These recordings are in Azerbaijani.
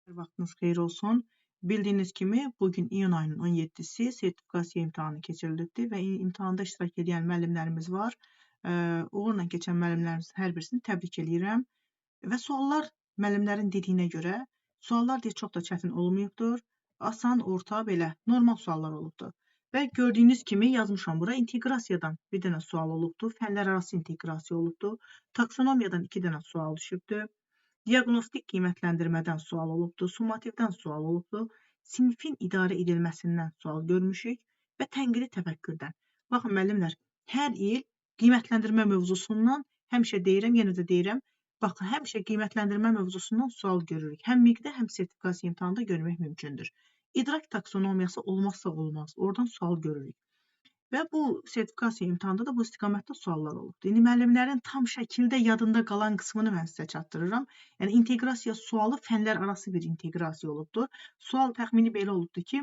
Vaxtınız xeyir olsun. Bildiyiniz kimi bugün iyun ayının 17'si sertifikasiya imtahanı keçirilibdir və imtahanda iştirak edən müəllimlərimiz var. Uğurla keçən müəllimlərimizin hər birisini təbrik eləyirəm. Və suallar müəllimlərin dediyinə görə suallar deyə çox da çətin olmayıbdır. Asan, orta, belə normal suallar olubdur. Və gördüyünüz kimi yazmışam bura inteqrasiyadan bir dənə sual olubdur. Fənlər arası inteqrasiya olubdur. Taksonomiyadan 2 dənə sual düşübdür. Diaqnostik qiymətləndirmədən sual olubdur, summativdən sual olubdur, sinifin idarə edilməsindən sual görmüşük və tənqidi təfəkkürdən. Baxın müəllimlər, hər il qiymətləndirmə mövzusundan həmişə deyirəm, yenə də deyirəm, baxın, həmişə qiymətləndirmə mövzusundan sual görürük. Həm miqdə, həm sertifikasiya imtahanında görmək mümkündür. İdrak taksonomiyası olmazsa olmaz, oradan sual görürük. Və bu sertifikasiya imtahanında da bu istiqamətdə suallar olubdur. İndi müəllimlərin tam şəkildə yadında qalan qismini mən sizə çatdırıram. Yəni inteqrasiya sualı fənlər arası bir inteqrasiya olubdur. Sual təxmini belə olubdur ki,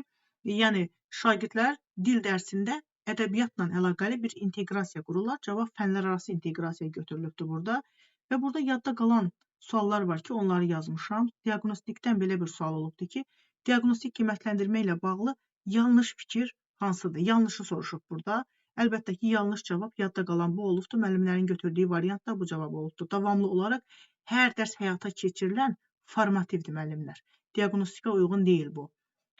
yəni şagirdlər dil dərsində ədəbiyyatla əlaqəli bir inteqrasiya qururlar. Cavab fənlər arası inteqrasiya götürülübdür burada. Və burada yadda qalan suallar var ki, onları yazmışam. Diaqnostikdən belə bir sual olubdur ki, diaqnostik qiymətləndirmə ilə bağlı yanlış fikir hansıdır? Yanlışı soruşub burada. Əlbəttə ki, yanlış cavab yadda qalan bu olubdur. Müəllimlərin götürdüyü variant da bu cavab olubdur. Davamlı olaraq hər dərs həyata keçirilən formativdir müəllimlər. Diaqnostika uyğun deyil bu.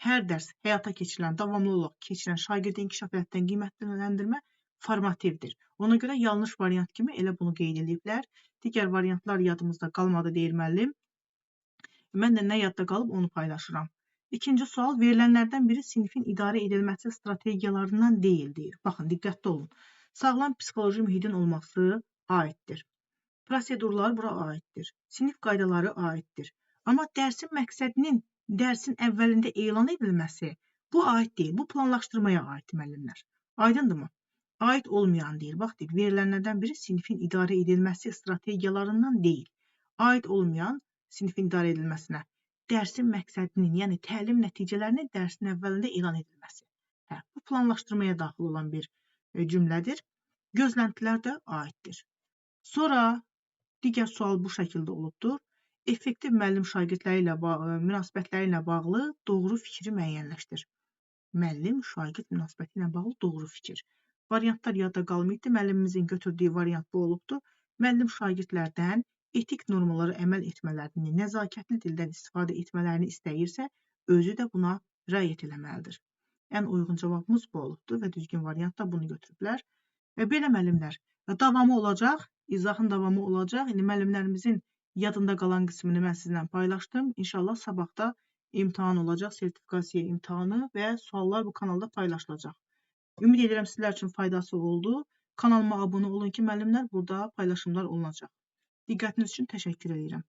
Hər dərs həyata keçirilən, davamlı olaraq keçirilən şagird inkişaf həyatdan qiymətləndirmə formativdir. Ona görə yanlış variant kimi elə bunu qeyd ediblər. Digər variantlar yadımızda qalmadı deyir müəllim. Mən də nə yadda qalıb onu paylaşıram. İkinci sual, verilənlərdən biri sinifin idarə edilməsi strategiyalarından deyil, deyir. Baxın, diqqətli olun. Sağlam psixoloji mühitin olması aiddir. Prosedurlar bura aiddir. Sinif qaydaları aiddir. Amma dərsin məqsədinin dərsin əvvəlində elan edilməsi bu aid deyil. Bu planlaşdırmaya aid müəllimlər. Aydındırmı? Aid olmayan deyir. Bax, deyir, verilənlərdən biri sinifin idarə edilməsi strategiyalarından deyil. Aid olmayan sinifin idarə edilməsinə dərsin məqsədinin, yəni təlim nəticələrinin dərsin əvvəlində elan edilməsi. Bu planlaşdırmaya daxil olan bir cümlədir. Gözləntilər də aiddir. Sonra digər sual bu şəkildə olubdur. Effektiv müəllim şagirdləri ilə münasibətləri ilə bağlı doğru fikri müəyyənləşdir. Müəllim şagird münasibəti ilə bağlı doğru fikir. Variantlar yadda qalmayıbdır. Müəllimimizin götürdüyü variant bu olubdur. Müəllim şagirdlərdən etik normalara əməl etmələrini, nəzakətli dildən istifadə etmələrini istəyirsə, özü də buna riayət eləməlidir. Ən uyğun cavabımız bu olubdur və düzgün variantda bunu götürüblər. Belə müəllimlər, davamı olacaq, izahın davamı olacaq. İndi müəllimlərimizin yadında qalan qismini mən sizinlə paylaşdım. İnşallah sabahda imtahan olacaq, sertifikasiya imtahanı və suallar bu kanalda paylaşılacaq. Ümid edirəm sizlər üçün faydası oldu. Kanalıma abunə olun ki, müəllimlər burada paylaşımlar olunacaq. Diqqətiniz üçün təşəkkür edirəm.